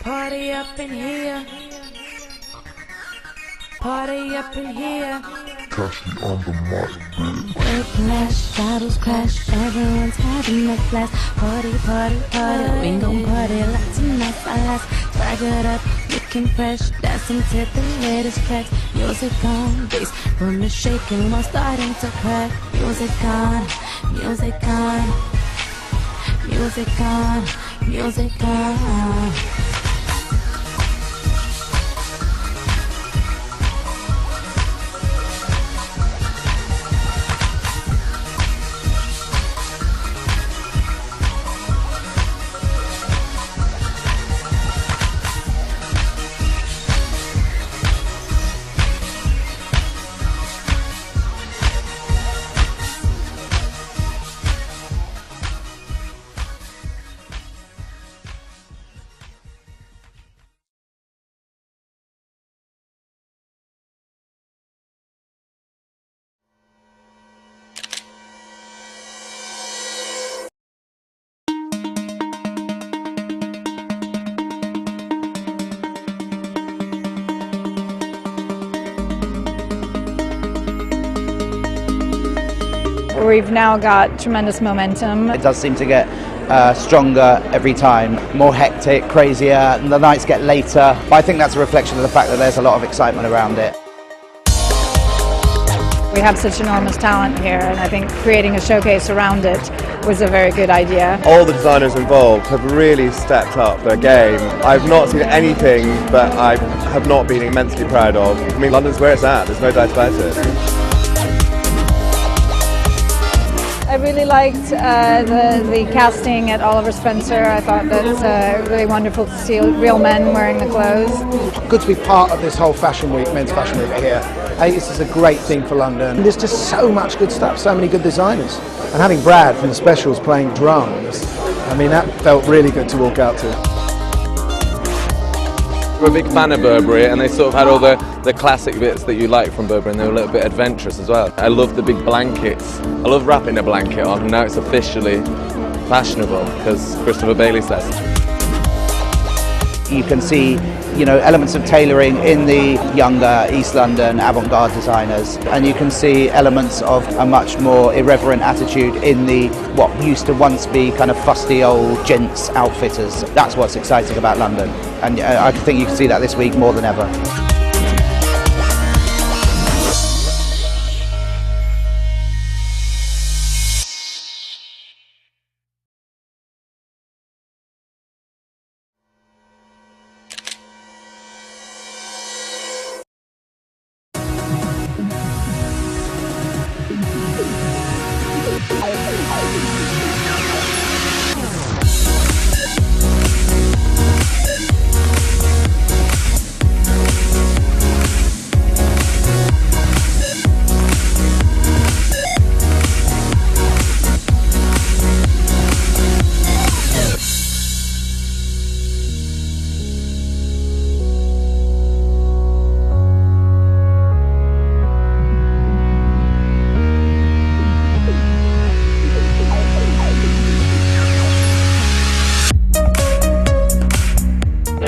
Party up in here. Party up in here. Cassie on the mic. Whiplash, bottles crash, everyone's having a blast. Party, party, party, we gon' party like tonight's our last. Swag it up, looking fresh, dancing to the latest tracks. Music on, bass, room is shaking while starting to crack. Music on, music on, music on, music on. We've now got tremendous momentum. It does seem to get stronger every time, more hectic, crazier, and the nights get later. But I think that's a reflection of the fact that there's a lot of excitement around it. We have such enormous talent here, and I think creating a showcase around it was a very good idea. All the designers involved have really stepped up their game. I've not seen anything that I have not been immensely proud of. I mean, London's where it's at, there's no doubt about it. I really liked the casting at Oliver Spencer. I thought that's really wonderful to see real men wearing the clothes. Good to be part of this whole fashion week, men's fashion week here. I think this is a great thing for London. There's just so much good stuff, so many good designers. And having Brad from the Specials playing drums, I mean, that felt really good to walk out to. We're a big fan of Burberry, and they sort of had all the classic bits that you like from Burberry, and they were a little bit adventurous as well. I love the big blankets. I love wrapping a blanket on, and now it's officially fashionable because Christopher Bailey says. You can see, elements of tailoring in the younger East London avant-garde designers, and you can see elements of a much more irreverent attitude in the what used to once be kind of fusty old gents outfitters. That's what's exciting about London, and I think you can see that this week more than ever.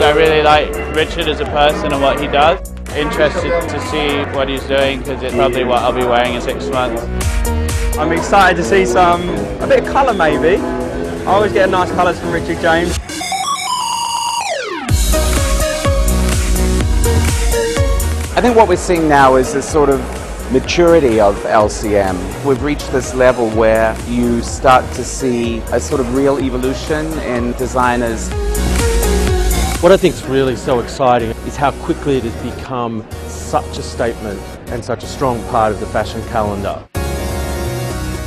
I really like Richard as a person and what he does. Interested to see what he's doing because it's probably what I'll be wearing in 6 months. I'm excited to see a bit of colour maybe. I always get nice colours from Richard James. I think what we're seeing now is this sort of maturity of LCM. We've reached this level where you start to see a sort of real evolution in designers. What I think is really so exciting is how quickly it has become such a statement and such a strong part of the fashion calendar.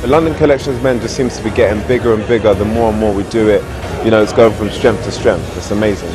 The London Collections Men just seems to be getting bigger and bigger the more and more we do it. It's going from strength to strength. It's amazing.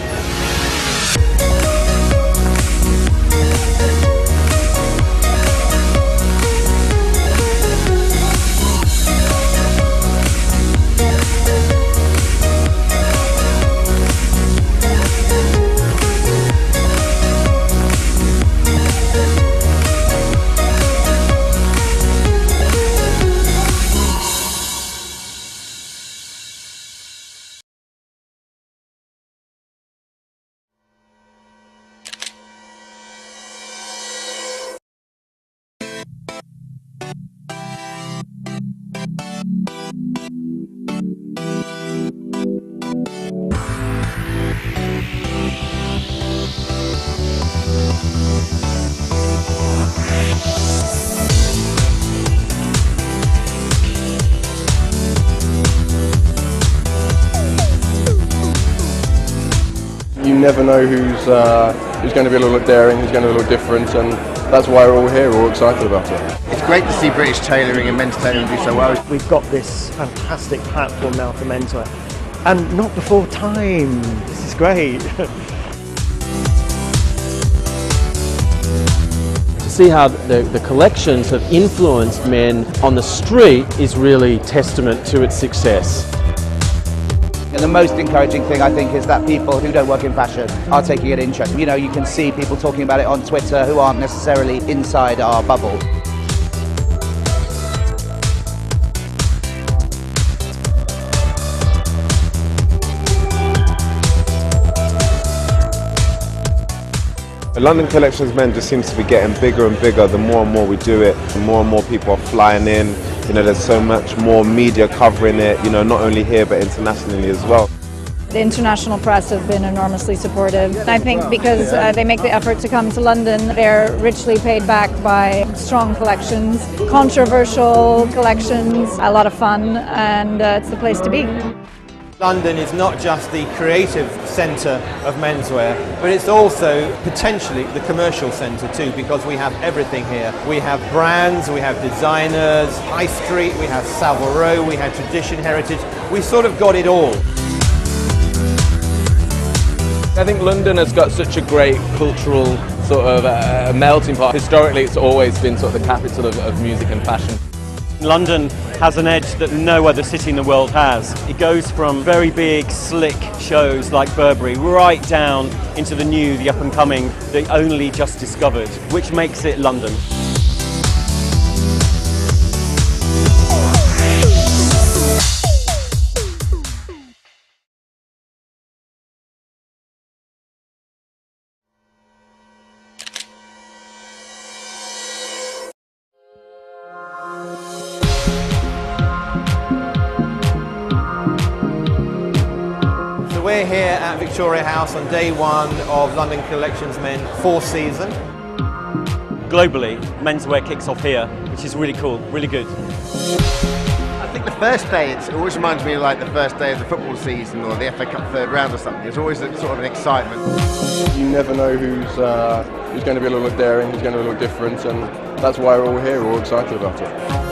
never know who's going to be a little bit daring, who's going to be a little different, and that's why we're all here, we're all excited about it. It's great to see British tailoring and men's tailoring do so well. We've got this fantastic platform now for menswear, and not before time. This is great. To see how the collections have influenced men on the street is really testament to its success. And the most encouraging thing, I think, is that people who don't work in fashion are taking an interest. You know, you can see people talking about it on Twitter who aren't necessarily inside our bubble. The London Collections Men just seems to be getting bigger and bigger the more and more we do it. The more and more people are flying in. You know, there's so much more media covering it, you know, not only here but internationally as well. The international press have been enormously supportive. I think because they make the effort to come to London, they're richly paid back by strong collections, controversial collections, a lot of fun, and it's the place to be. London is not just the creative centre of menswear, but it's also potentially the commercial centre too, because we have everything here. We have brands, we have designers, high street, we have Savile Row, we have tradition, heritage. We sort of got it all. I think London has got such a great cultural sort of melting pot. Historically, it's always been sort of the capital of music and fashion. London has an edge that no other city in the world has. It goes from very big, slick shows like Burberry right down into the new, the up and coming, the only just discovered, which makes it London. We're here at Victoria House on day one of London Collections Men 4th season. Globally, menswear kicks off here, which is really cool, really good. I think the first day, it always reminds me of like the first day of the football season or the FA Cup third round or something. There's always sort of an excitement. You never know who's going to be a little bit daring, who's going to be a little different, and that's why we're all here, we're all excited about it.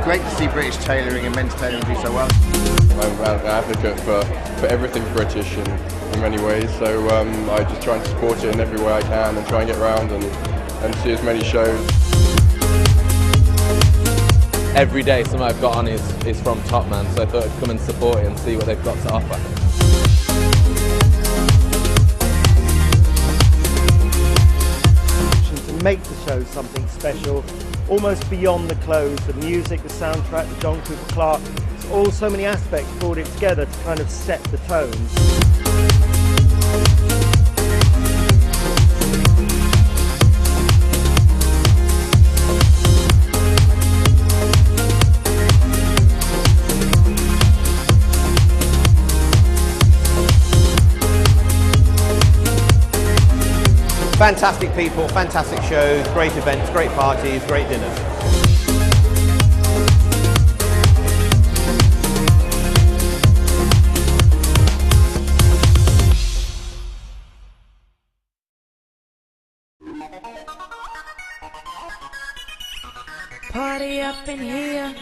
Great to see British tailoring and men's tailoring do so well. I'm an advocate for everything British in many ways, so I just try and support it in every way I can and try and get around and see as many shows. Every day something I've got on is from Topman, so I thought I'd come and support it and see what they've got to offer. To make the show something special, almost beyond the clothes, the music, the soundtrack, the John Cooper Clarke, it's all so many aspects brought it together to kind of set the tone. Fantastic people, fantastic shows, great events, great parties, great dinners. Party up in here.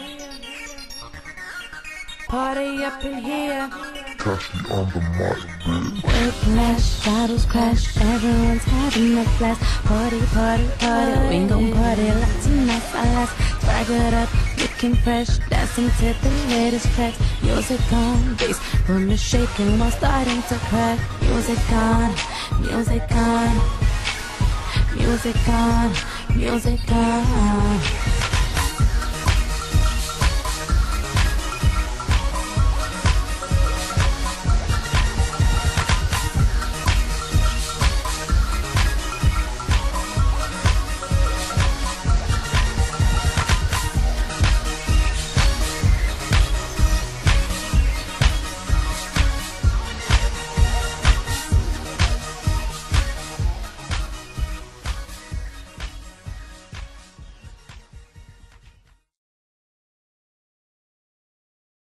Party up in here. Cassie on the mic, bitch. Whiplash, bottles crash, everyone's having a blast. Party, party, party, we gon' party like tonight's our last. Swag it up, looking fresh, dancing to the latest tracks. Music on, bass, room is shaking while starting to crack. Music on, music on, music on, music on.